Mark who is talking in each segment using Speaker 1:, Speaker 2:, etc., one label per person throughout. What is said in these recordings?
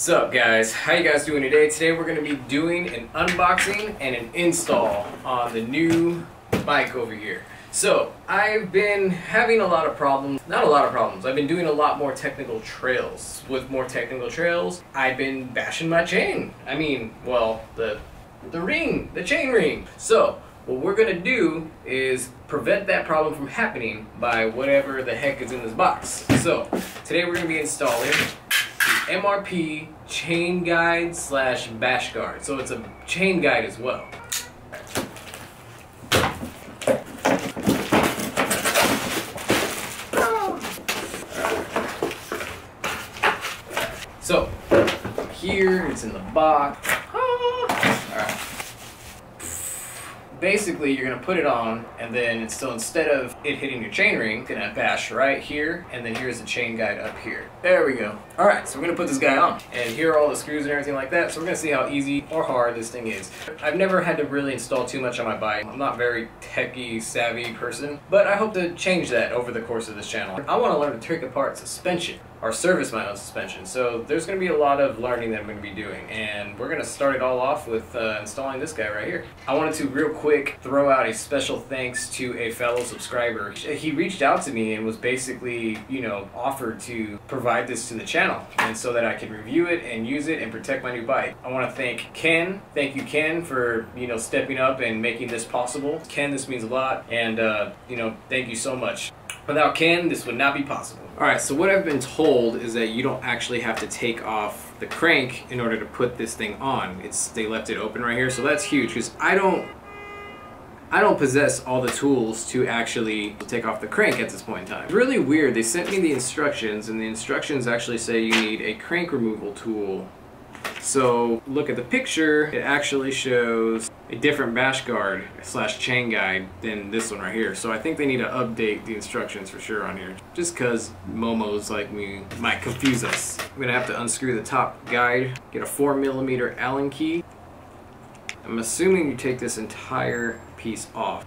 Speaker 1: What's up guys? How you guys doing today? Today we're going to be doing an unboxing and an install on the new bike over here. So I've been having a lot of problems, not a lot of problems, I've been doing a lot more technical trails. With more technical trails, I've been bashing my chain. I mean, well, the ring, the chain ring. So what we're going to do is prevent that problem from happening by whatever the heck is in this box. So today we're going to be installing the MRP chain guide slash bash guard. So it's a chain guide as well. So here it's in the box. Alright. Basically, you're gonna put it on, and then so instead of it hitting your chain ring, it's gonna bash right here, and then here's the chain guide up here. There we go. All right, so we're gonna put this guy on, and here are all the screws and everything like that. So we're gonna see how easy or hard this thing is. I've never had to really install too much on my bike. I'm not a very techie savvy person, but I hope to change that over the course of this channel. I want to learn to take apart suspension, or service my own suspension. So there's going to be a lot of learning that I'm going to be doing, and we're going to start it all off with installing this guy right here. I wanted to real quick throw out a special thanks to a fellow subscriber. He reached out to me and was basically, you know, offered to provide this to the channel, and so that I could review it and use it and protect my new bike. I want to thank Ken. Thank you, Ken, for, you know, stepping up and making this possible. Ken, this means a lot, and you know, thank you so much. Without Ken, this would not be possible. Alright, so what I've been told is that you don't actually have to take off the crank in order to put this thing on. They left it open right here, so that's huge, because I don't possess all the tools to actually take off the crank at this point in time. Really weird, they sent me the instructions, and the instructions actually say you need a crank removal tool. So look at the picture, it actually shows a different bash guard slash chain guide than this one right here. So I think they need to update the instructions for sure on here, just because momos like me might confuse us. I'm gonna have to unscrew the top guide, get a 4mm Allen key. I'm assuming you take this entire piece off.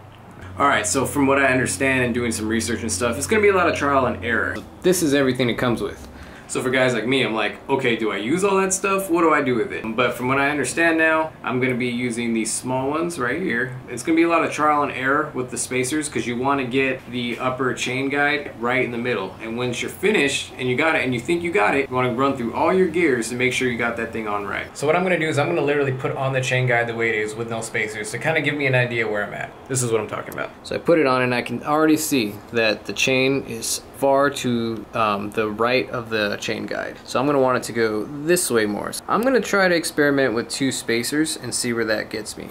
Speaker 1: Alright, so from what I understand and doing some research and stuff, it's gonna be a lot of trial and error. This is everything it comes with. So for guys like me, I'm like, okay, do I use all that stuff? What do I do with it? But from what I understand now, I'm gonna be using these small ones right here. It's gonna be a lot of trial and error with the spacers, because you wanna get the upper chain guide right in the middle. And once you're finished and you got it and you think you got it, you wanna run through all your gears to make sure you got that thing on right. So what I'm gonna do is I'm gonna literally put on the chain guide the way it is with no spacers to kind of give me an idea where I'm at. This is what I'm talking about. So I put it on and I can already see that the chain is far to the right of the chain guide. So I'm going to want it to go this way more. So I'm going to try to experiment with 2 spacers and see where that gets me.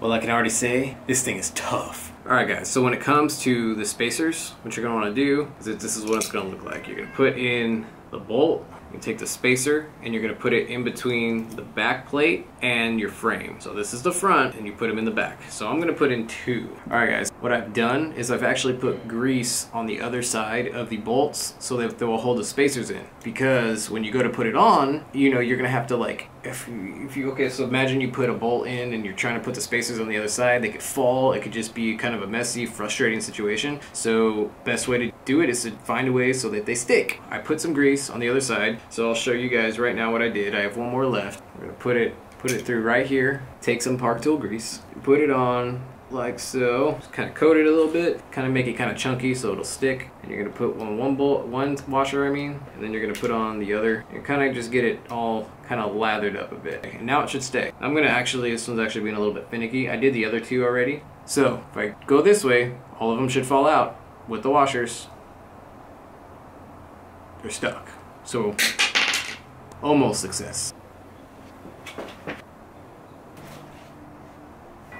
Speaker 1: Well, I can already say this thing is tough. Alright guys, so when it comes to the spacers, what you're going to want to do is that this is what it's going to look like. You're going to put in the bolt, you take the spacer, and you're going to put it in between the back plate and your frame. So this is the front, and you put them in the back. So I'm going to put in 2. Alright guys, what I've done is I've actually put grease on the other side of the bolts so that they will hold the spacers in. Because when you go to put it on, you know, you're going to have to like, if you okay, so imagine you put a bolt in and you're trying to put the spacers on the other side, they could fall, it could just be kind of a messy, frustrating situation. So best way to do it is to find a way so that they stick. I put some grease on the other side, so I'll show you guys right now what I did. I have one more left. We're gonna put it through right here, take some Park Tool grease, put it on like so, just kind of coat it a little bit, kind of make it kind of chunky so it'll stick, and you're gonna put one washer, and then you're gonna put on the other, and kind of just get it all kind of lathered up a bit. And now it should stay. I'm gonna actually, this one's actually being a little bit finicky. I did the other 2 already. So if I go this way, all of them should fall out with the washers. They're stuck. So almost success.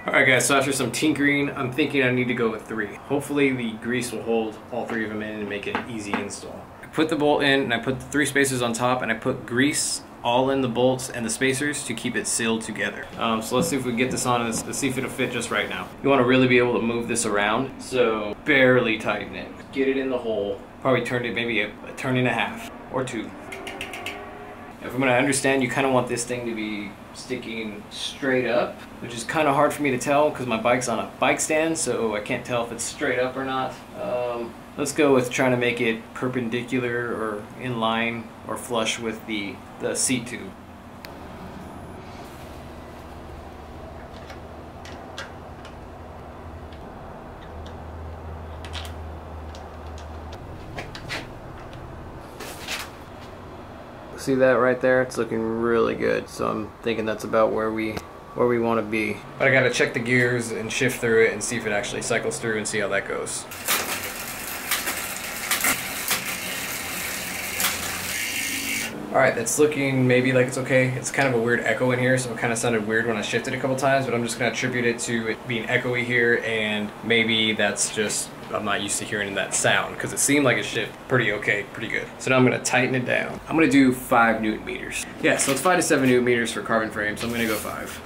Speaker 1: Alright guys, so after some tinkering, I'm thinking I need to go with 3. Hopefully the grease will hold all 3 of them in and make it an easy install. I put the bolt in and I put the 3 spacers on top, and I put grease all in the bolts and the spacers to keep it sealed together. So let's see if we can get this on, and let's see if it'll fit just right now. You want to really be able to move this around, so barely tighten it. Get it in the hole. Probably turned it maybe a turn and a half or 2. From what I understand, you kind of want this thing to be sticking straight up, which is kind of hard for me to tell because my bike's on a bike stand, so I can't tell if it's straight up or not. Let's go with trying to make it perpendicular or in line or flush with the seat tube. See that right there? It's looking really good. So I'm thinking that's about where we want to be. But I gotta check the gears and shift through it and see if it actually cycles through and see how that goes. Alright, that's looking maybe like it's okay. It's kind of a weird echo in here, so it kind of sounded weird when I shifted a couple times, but I'm just gonna attribute it to it being echoey here, and maybe that's just I'm not used to hearing that sound because it seemed like it shifted pretty okay, pretty good. So now I'm gonna tighten it down. I'm gonna do 5 Newton meters. Yeah, so it's 5 to 7 Newton meters for carbon frame, so I'm gonna go 5.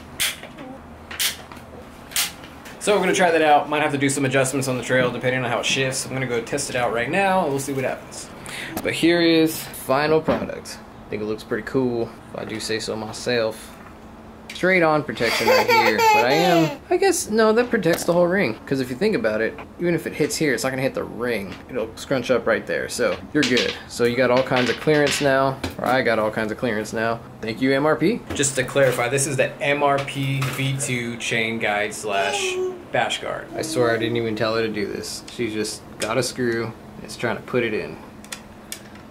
Speaker 1: So we're gonna try that out. Might have to do some adjustments on the trail depending on how it shifts. I'm gonna go test it out right now and we'll see what happens. But here is final product. I think it looks pretty cool, if I do say so myself. Straight on protection right here, but I guess, no, that protects the whole ring. Because if you think about it, even if it hits here, it's not gonna hit the ring. It'll scrunch up right there, so you're good. So you got all kinds of clearance now, or I got all kinds of clearance now. Thank you, MRP. Just to clarify, this is the MRP V2 Chain guide / bash guard. I swear I didn't even tell her to do this. She just got a screw and is trying to put it in.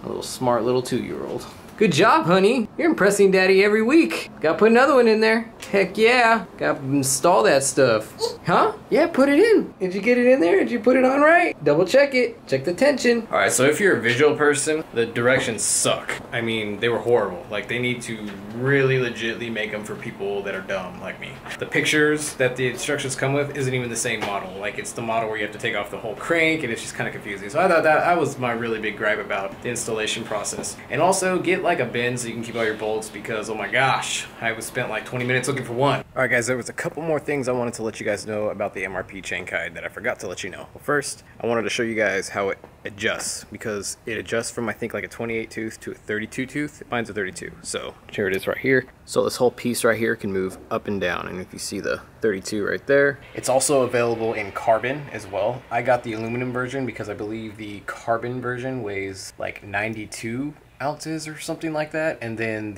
Speaker 1: A little smart little 2-year-old. Good job, honey. You're impressing daddy every week. Gotta put another one in there. Heck yeah. Gotta install that stuff. Huh? Yeah, put it in. Did you get it in there? Did you put it on right? Double check it. Check the tension. All right, so if you're a visual person, the directions suck. I mean, they were horrible. Like, they need to really legitly make them for people that are dumb like me. The pictures that the instructions come with isn't even the same model. Like, it's the model where you have to take off the whole crank, and it's just kind of confusing. So I thought that was my really big gripe about the installation process. And also, get like a bin so you can keep all your bolts because, oh my gosh, I was spent like 20 minutes looking for one. All right, guys, there was a couple more things I wanted to let you guys know about the MRP chain guide that I forgot to let you know. Well, first, I wanted to show you guys how it adjusts, because it adjusts from, I think, like a 28 tooth to a 32 tooth. Mine's a 32, so here it is right here. So this whole piece right here can move up and down, and if you see the 32 right there. It's also available in carbon as well. I got the aluminum version because I believe the carbon version weighs like 92 ounces or something like that, and then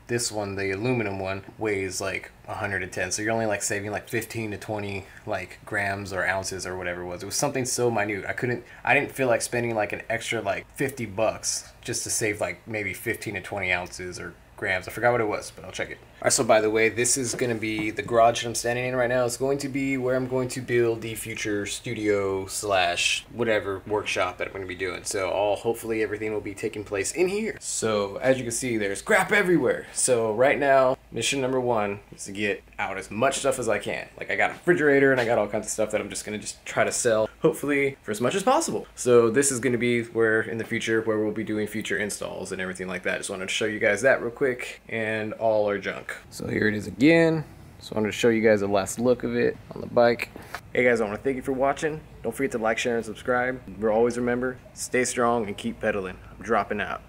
Speaker 1: this one, the aluminum one, weighs like 110, so you're only like saving like 15 to 20 like grams or ounces or whatever it was. It was something so minute. I didn't feel like spending like an extra like $50 just to save like maybe 15 to 20 ounces or grams. I forgot what it was, but I'll check it. All right, so by the way, this is going to be the garage that I'm standing in right now. It's going to be where I'm going to build the future studio / whatever workshop that I'm going to be doing. So hopefully everything will be taking place in here. So as you can see, there's crap everywhere. So right now, mission number 1 is to get out as much stuff as I can. Like, I got a refrigerator and I got all kinds of stuff that I'm just going to try to sell, hopefully for as much as possible. So this is going to be where in the future where we'll be doing future installs and everything like that. Just wanted to show you guys that real quick, and all our junk. So here it is again. So I wanted to show you guys the last look of it on the bike. Hey guys, I want to thank you for watching. Don't forget to like, share, and subscribe. Always remember, stay strong and keep pedaling. I'm dropping out.